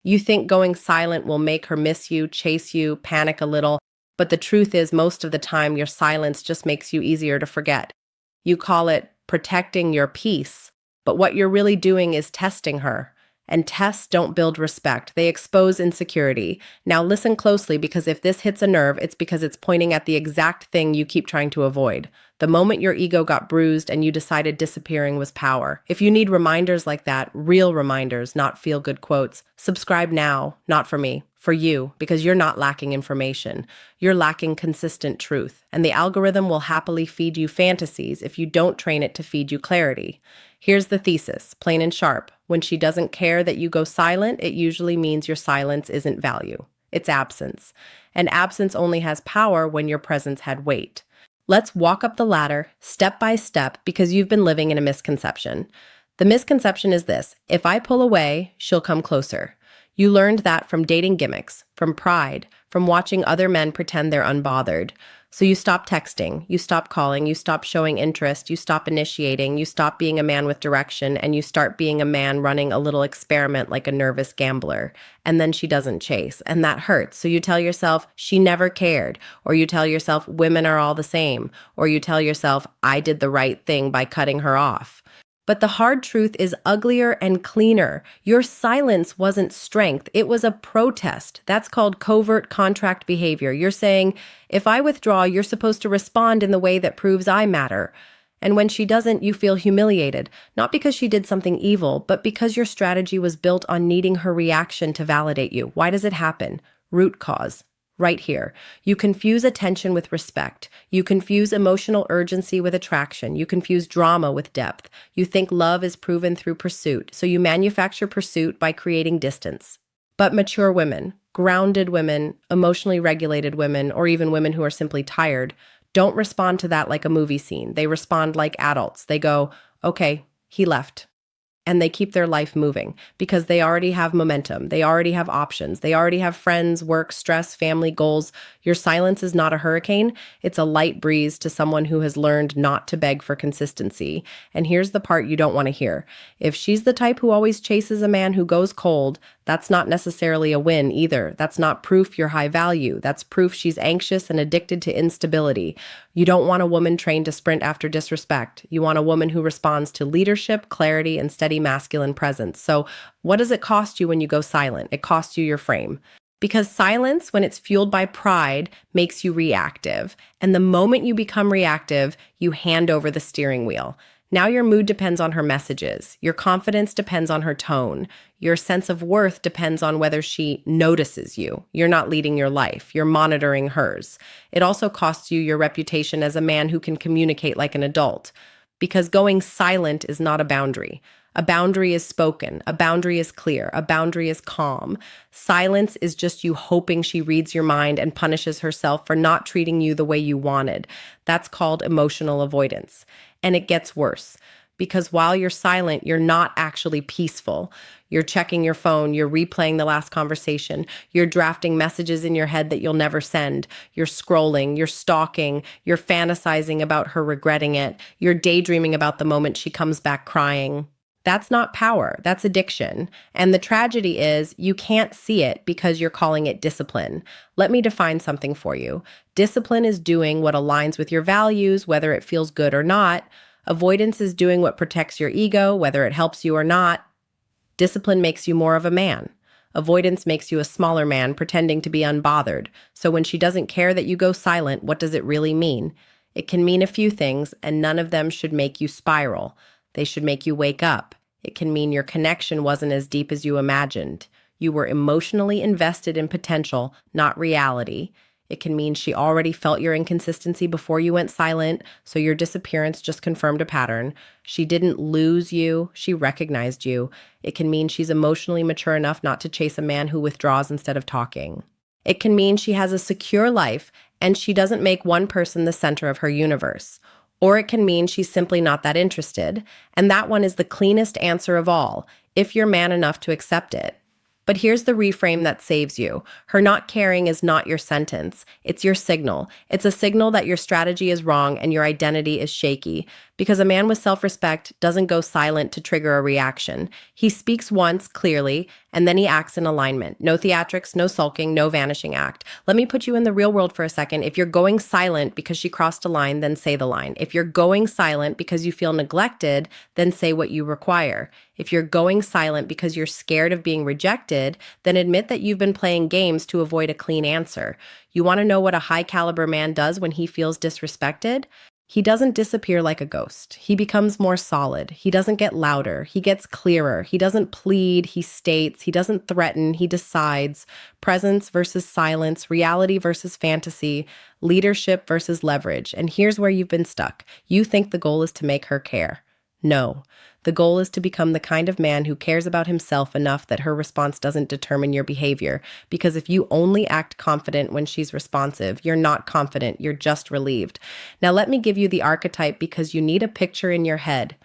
You think going silent will make her miss you, chase you, panic a little, but the truth is most of the time your silence just makes you easier to forget. You call it protecting your peace, but what you're really doing is testing her. And tests don't build respect, they expose insecurity. Now listen closely because if this hits a nerve, it's because it's pointing at the exact thing you keep trying to avoid. The moment your ego got bruised and you decided disappearing was power. If you need reminders like that, real reminders, not feel-good quotes, subscribe now, not for me, for you, because you're not lacking information. You're lacking consistent truth, and the algorithm will happily feed you fantasies if you don't train it to feed you clarity. Here's the thesis, plain and sharp. When she doesn't care that you go silent, it usually means your silence isn't value. It's absence. And absence only has power when your presence had weight. Let's walk up the ladder, step by step, because you've been living in a misconception. The misconception is this: if I pull away, she'll come closer. You learned that from dating gimmicks, from pride, from watching other men pretend they're unbothered. So you stop texting, you stop calling, you stop showing interest, you stop initiating, you stop being a man with direction, and you start being a man running a little experiment like a nervous gambler. And then she doesn't chase, and that hurts. So you tell yourself, she never cared. Or you tell yourself, women are all the same. Or you tell yourself, I did the right thing by cutting her off. But the hard truth is uglier and cleaner. Your silence wasn't strength. It was a protest. That's called covert contract behavior. You're saying, if I withdraw, you're supposed to respond in the way that proves I matter. And when she doesn't, you feel humiliated, not because she did something evil, but because your strategy was built on needing her reaction to validate you. Why does it happen? Root cause. Right here. You confuse attention with respect. You confuse emotional urgency with attraction. You confuse drama with depth. You think love is proven through pursuit, so you manufacture pursuit by creating distance. But mature women, grounded women, emotionally regulated women, or even women who are simply tired, don't respond to that like a movie scene. They respond like adults. They go, okay, he left. And they keep their life moving because they already have momentum. They already have options. They already have friends, work, stress, family, goals. Your silence is not a hurricane. It's a light breeze to someone who has learned not to beg for consistency. And here's the part you don't want to hear. If she's the type who always chases a man who goes cold, that's not necessarily a win either. That's not proof you're high value. That's proof she's anxious and addicted to instability. You don't want a woman trained to sprint after disrespect. You want a woman who responds to leadership, clarity, and steady masculine presence. So what does it cost you when you go silent? It costs you your frame. Because silence, when it's fueled by pride, makes you reactive. And the moment you become reactive, you hand over the steering wheel. Now your mood depends on her messages. Your confidence depends on her tone. Your sense of worth depends on whether she notices you. You're not leading your life. You're monitoring hers. It also costs you your reputation as a man who can communicate like an adult. Because going silent is not a boundary. A boundary is spoken. A boundary is clear. A boundary is calm. Silence is just you hoping she reads your mind and punishes herself for not treating you the way you wanted. That's called emotional avoidance. And it gets worse. Because while you're silent, you're not actually peaceful. You're checking your phone, you're replaying the last conversation, you're drafting messages in your head that you'll never send, you're scrolling, you're stalking, you're fantasizing about her regretting it, you're daydreaming about the moment she comes back crying. That's not power, that's addiction. And the tragedy is you can't see it because you're calling it discipline. Let me define something for you. Discipline is doing what aligns with your values, whether it feels good or not. Avoidance is doing what protects your ego, whether it helps you or not. Discipline makes you more of a man. Avoidance makes you a smaller man pretending to be unbothered. So when she doesn't care that you go silent, what does it really mean? It can mean a few things, and none of them should make you spiral. They should make you wake up. It can mean your connection wasn't as deep as you imagined. You were emotionally invested in potential, not reality. It can mean she already felt your inconsistency before you went silent, so your disappearance just confirmed a pattern. She didn't lose you, she recognized you. It can mean she's emotionally mature enough not to chase a man who withdraws instead of talking. It can mean she has a secure life and she doesn't make one person the center of her universe. Or it can mean she's simply not that interested, and that one is the cleanest answer of all, if you're man enough to accept it. But here's the reframe that saves you. Her not caring is not your sentence. It's your signal. It's a signal that your strategy is wrong and your identity is shaky. Because a man with self-respect doesn't go silent to trigger a reaction. He speaks once clearly, and then he acts in alignment. No theatrics, no sulking, no vanishing act. Let me put you in the real world for a second. If you're going silent because she crossed a line, then say the line. If you're going silent because you feel neglected, then say what you require. If you're going silent because you're scared of being rejected, then admit that you've been playing games to avoid a clean answer. You want to know what a high caliber man does when he feels disrespected? He doesn't disappear like a ghost. He becomes more solid. He doesn't get louder. He gets clearer. He doesn't plead. He states. He doesn't threaten. He decides. Presence versus silence, reality versus fantasy, leadership versus leverage. And here's where you've been stuck. You think the goal is to make her care. No. The goal is to become the kind of man who cares about himself enough that her response doesn't determine your behavior. Because if you only act confident when she's responsive, you're not confident, you're just relieved. Now let me give you the archetype because you need a picture in your head.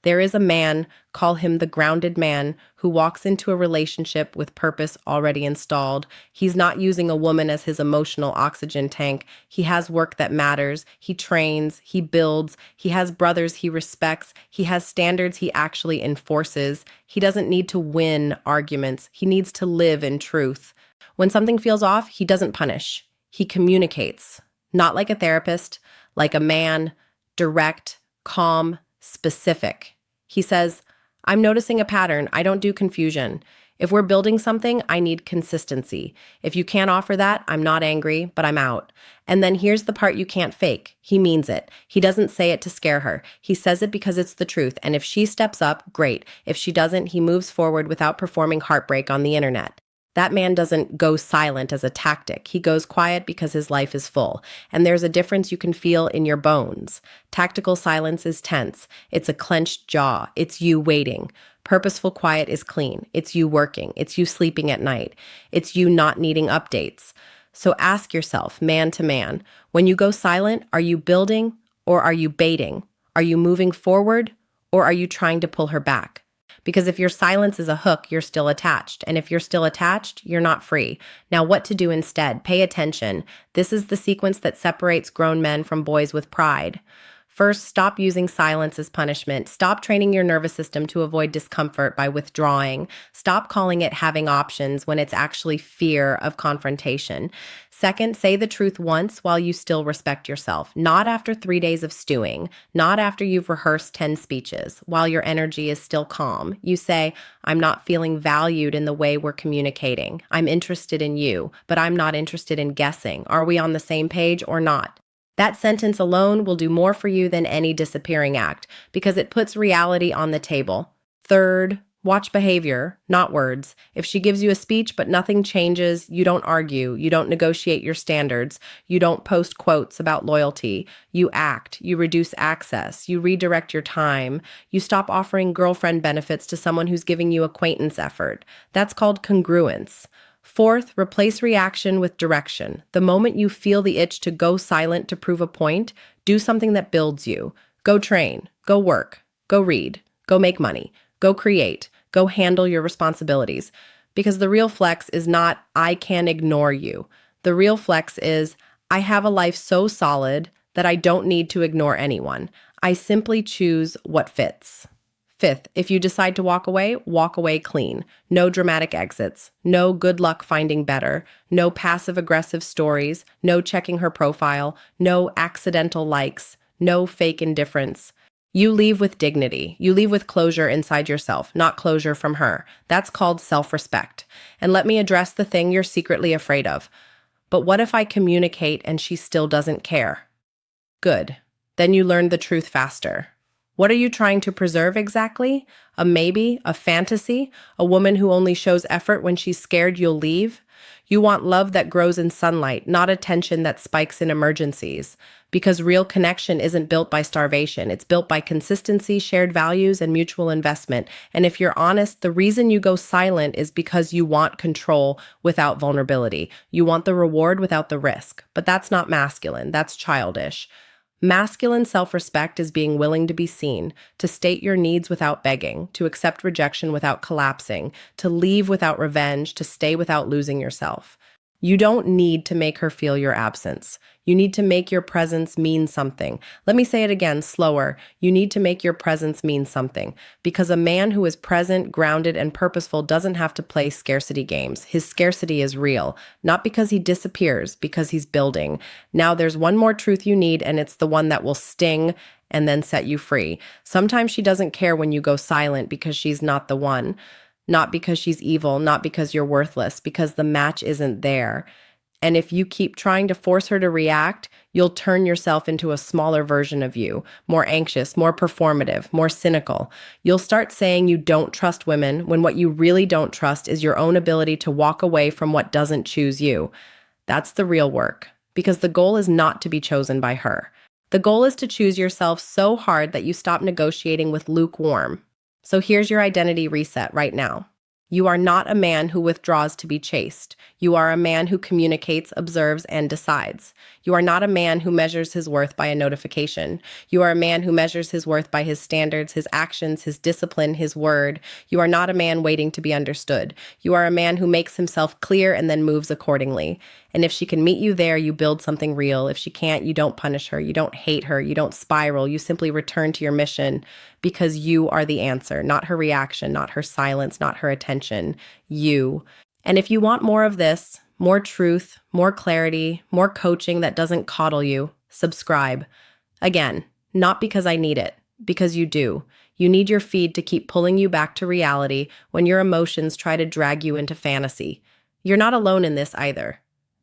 There is a man, call him the grounded man, who walks into a relationship with purpose already installed. He's not using a woman as his emotional oxygen tank. He has work that matters. He trains. He builds. He has brothers he respects. He has standards he actually enforces. He doesn't need to win arguments. He needs to live in truth. When something feels off, he doesn't punish. He communicates. Not like a therapist, like a man, direct, calm, specific. He says, I'm noticing a pattern. I don't do confusion. If we're building something, I need consistency. If you can't offer that, I'm not angry, but I'm out. And then here's the part you can't fake. He means it. He doesn't say it to scare her. He says it because it's the truth. And if she steps up, great. If she doesn't, he moves forward without performing heartbreak on the internet. That man doesn't go silent as a tactic. He goes quiet because his life is full. And there's a difference you can feel in your bones. Tactical silence is tense. It's a clenched jaw. It's you waiting. Purposeful quiet is clean. It's you working. It's you sleeping at night. It's you not needing updates. So ask yourself, man to man, when you go silent, are you building or are you baiting? Are you moving forward or are you trying to pull her back? Because if your silence is a hook, you're still attached. And if you're still attached, you're not free. Now, what to do instead? Pay attention. This is the sequence that separates grown men from boys with pride. First, stop using silence as punishment. Stop training your nervous system to avoid discomfort by withdrawing. Stop calling it having options when it's actually fear of confrontation. Second, say the truth once while you still respect yourself. Not after 3 days of stewing. Not after you've rehearsed 10 speeches. While your energy is still calm. You say, I'm not feeling valued in the way we're communicating. I'm interested in you, but I'm not interested in guessing. Are we on the same page or not? That sentence alone will do more for you than any disappearing act because it puts reality on the table. Third, watch behavior, not words. If she gives you a speech but nothing changes, you don't argue, you don't negotiate your standards, you don't post quotes about loyalty, you act, you reduce access, you redirect your time, you stop offering girlfriend benefits to someone who's giving you acquaintance effort. That's called congruence. Fourth, replace reaction with direction. The moment you feel the itch to go silent to prove a point, do something that builds you. Go train, go work, go read, go make money, go create, go handle your responsibilities. Because the real flex is not, I can ignore you. The real flex is, I have a life so solid that I don't need to ignore anyone. I simply choose what fits. Fifth, if you decide to walk away clean. No dramatic exits. No good luck finding better. No passive-aggressive stories. No checking her profile. No accidental likes. No fake indifference. You leave with dignity. You leave with closure inside yourself, not closure from her. That's called self-respect. And let me address the thing you're secretly afraid of. But what if I communicate and she still doesn't care? Good. Then you learn the truth faster. What are you trying to preserve exactly? A maybe? A fantasy? A woman who only shows effort when she's scared you'll leave? You want love that grows in sunlight, not attention that spikes in emergencies. Because real connection isn't built by starvation. It's built by consistency, shared values, and mutual investment. And if you're honest, the reason you go silent is because you want control without vulnerability. You want the reward without the risk. But that's not masculine. That's childish. Masculine self-respect is being willing to be seen, to state your needs without begging, to accept rejection without collapsing, to leave without revenge, to stay without losing yourself. You don't need to make her feel your absence. You need to make your presence mean something. Let me say it again, slower. You need to make your presence mean something. Because a man who is present, grounded, and purposeful doesn't have to play scarcity games. His scarcity is real, not because he disappears, because he's building. Now, there's one more truth you need, and it's the one that will sting and then set you free. Sometimes she doesn't care when you go silent because she's not the one. Not because she's evil, not because you're worthless, because the match isn't there. And if you keep trying to force her to react, you'll turn yourself into a smaller version of you, more anxious, more performative, more cynical. You'll start saying you don't trust women when what you really don't trust is your own ability to walk away from what doesn't choose you. That's the real work, because the goal is not to be chosen by her. The goal is to choose yourself so hard that you stop negotiating with lukewarm. So here's your identity reset right now. You are not a man who withdraws to be chased. You are a man who communicates, observes, and decides. You are not a man who measures his worth by a notification. You are a man who measures his worth by his standards, his actions, his discipline, his word. You are not a man waiting to be understood. You are a man who makes himself clear and then moves accordingly. And if she can meet you there, you build something real. If she can't, you don't punish her. You don't hate her. You don't spiral. You simply return to your mission because you are the answer, not her reaction, not her silence, not her attention. You. And if you want more of this, more truth, more clarity, more coaching that doesn't coddle you, subscribe. Again, not because I need it, because you do. You need your feed to keep pulling you back to reality when your emotions try to drag you into fantasy. You're not alone in this either.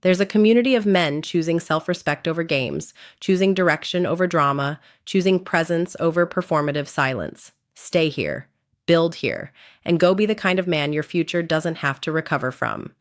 There's a community of men choosing self-respect over games, choosing direction over drama, choosing presence over performative silence. Stay here, build here, and go be the kind of man your future doesn't have to recover from.